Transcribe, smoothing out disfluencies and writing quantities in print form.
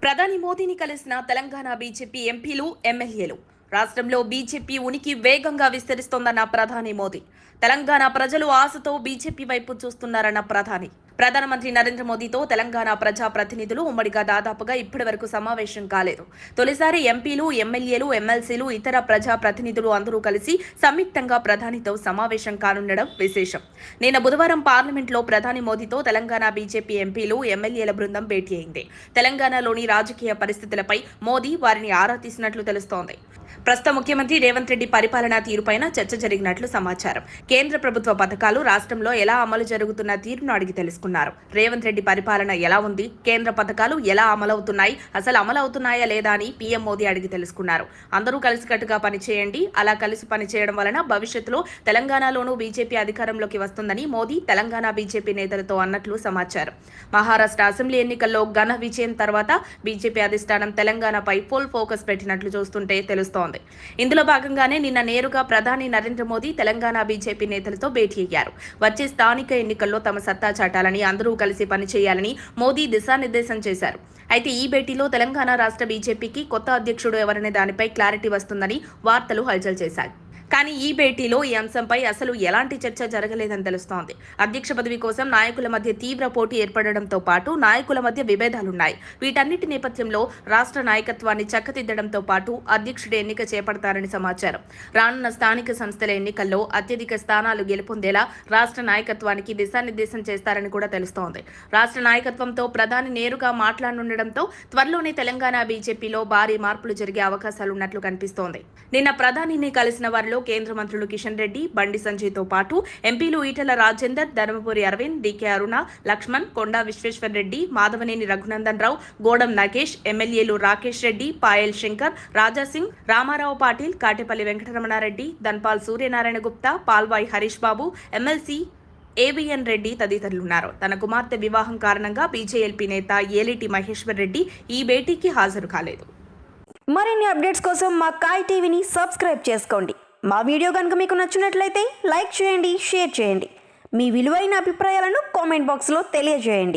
ప్రధాని మోదీని కలిసిన తెలంగాణ బీజేపీ ఎంపీలు ఎమ్మెల్యేలు. రాష్ట్రంలో బీజేపీ ఉనికి వేగంగా విస్తరిస్తోందన్న ప్రధాని మోదీ. తెలంగాణ ప్రజలు ఆశతో బీజేపీ వైపు చూస్తున్నారన్న ప్రధానమంత్రి నరేంద్ర మోదీతో తెలంగాణ ప్రజా ప్రతినిధులు ఉమ్మడిగా దాదాపుగా ఇప్పటి వరకు సమావేశం కాలేదు. తొలిసారి ఎంపీలు, ఎమ్మెల్యేలు, ఎమ్మెల్సీలు, ఇతర ప్రజా ప్రతినిధులు అందరూ కలిసి సంయుక్తంగా ప్రధానితో సమావేశం కానుండడం విశేషం. నిన్న బుధవారం పార్లమెంట్లో ప్రధాని మోదీతో తెలంగాణ బీజేపీ ఎంపీలు, ఎమ్మెల్యేల బృందం భేటీ అయింది. తెలంగాణలోని రాజకీయ పరిస్థితులపై మోదీ వారిని ఆరా తీసినట్లు తెలుస్తోంది. ప్రస్తుత ముఖ్యమంత్రి రేవంత్ రెడ్డి పరిపాలనా తీరుపైన చర్చ జరిగినట్లు సమాచారం. కేంద్ర ప్రభుత్వ పథకాలు రాష్ట్రంలో ఎలా అమలు జరుగుతున్న తీరును అడిగి తెలుసుకున్నారు. రేవంత్ రెడ్డి పరిపాలన ఎలా ఉంది, కేంద్ర పథకాలు ఎలా అమలవుతున్నాయి, అసలు అమలవుతున్నాయా లేదా అని పీఎం మోదీ అడిగి తెలుసుకున్నారు. అందరూ కలిసికట్టుగా పనిచేయండి, అలా కలిసి పనిచేయడం వలన భవిష్యత్తులో తెలంగాణలోనూ బీజేపీ అధికారంలోకి వస్తుందని మోదీ తెలంగాణ బీజేపీ నేతలతో అన్నట్లు సమాచారం. మహారాష్ట్ర అసెంబ్లీ ఎన్నికల్లో ఘన విజయం తర్వాత బీజేపీ అధిష్టానం తెలంగాణపై ఫుల్ ఫోకస్ పెట్టినట్లు చూస్తుంటే తెలుస్తోంది. ఇందులో భాగంగానే నిన్న నేరుగా ప్రధాని నరేంద్ర మోదీ తెలంగాణ బీజేపీ నేతలతో భేటీ అయ్యారు. వచ్చే స్థానిక ఎన్నికల్లో తమ సత్తా చాటాలని, అందరూ కలిసి పనిచేయాలని మోదీ దిశానిర్దేశం చేశారు. అయితే ఈ భేటీలో తెలంగాణ రాష్ట్ర బీజేపీకి కొత్త అధ్యక్షుడు ఎవరనే దానిపై క్లారిటీ వస్తుందని వార్తలు హల్చల్ చేశాయి. కానీ ఈ భేటీలో ఈ అంశంపై అసలు ఎలాంటి చర్చ జరగలేదని తెలుస్తోంది. అధ్యక్ష పదవి కోసం నాయకుల మధ్య తీవ్ర పోటీ ఏర్పడడంతో పాటు నాయకుల మధ్య విభేదాలున్నాయి. వీటన్నిటి నేపథ్యంలో రాష్ట్ర నాయకత్వాన్ని చక్కదిద్దడంతో పాటు అధ్యక్షుడి ఎన్నిక చేపడతారని సమాచారం. రానున్న స్థానిక సంస్థల ఎన్నికల్లో అత్యధిక స్థానాలు గెలుపొందేలా రాష్ట్ర నాయకత్వానికి దిశానిర్దేశం చేస్తారని కూడా తెలుస్తోంది. రాష్ట్ర నాయకత్వంతో ప్రధాని నేరుగా మాట్లాడనుండడంతో త్వరలోనే తెలంగాణ బీజేపీలో భారీ మార్పులు జరిగే అవకాశాలున్నట్లు కనిపిస్తోంది. నిన్న ప్రధానిని కలిసిన వారిలో కేంద్ర మంత్రులు కిషన్ రెడ్డి, బండి సంజయ్తో పాటు ఎంపీలు ఈటెల రాజేందర్, ధర్మపురి అరవింద్, డీకే అరుణ, లక్ష్మణ్, కొండా విశ్వేశ్వర్ రెడ్డి, మాధవనేని రఘునందన్ రావు, గోడం నాగేష్, ఎమ్మెల్యేలు రాకేష్ రెడ్డి, పాయల్ శంకర్, రాజాసింగ్, రామారావు పాటిల్, కాటేపల్లి వెంకటరమణారెడ్డి, ధన్పాల్ సూర్యనారాయణ గుప్తా, పాల్వాయి హరీష్ బాబు, ఎమ్మెల్సీ ఏబిఎన్ రెడ్డి తదితరులున్నారు. తన కుమార్తె వివాహం కారణంగా బీజేఎల్పీ నేత ఏలేటి మహేశ్వర్ రెడ్డి ఈ భేటీకి హాజరు కాలేదు. మరిన్ని అప్డేట్స్ కోసం మా కాయ్ టీవీని సబ్స్క్రైబ్ చేసుకోండి. మా వీడియో కనుక మీకు నచ్చినట్లయితే లైక్ చేయండి, షేర్ చేయండి. మీ విలువైన అభిప్రాయాలను కామెంట్ బాక్స్లో తెలియజేయండి.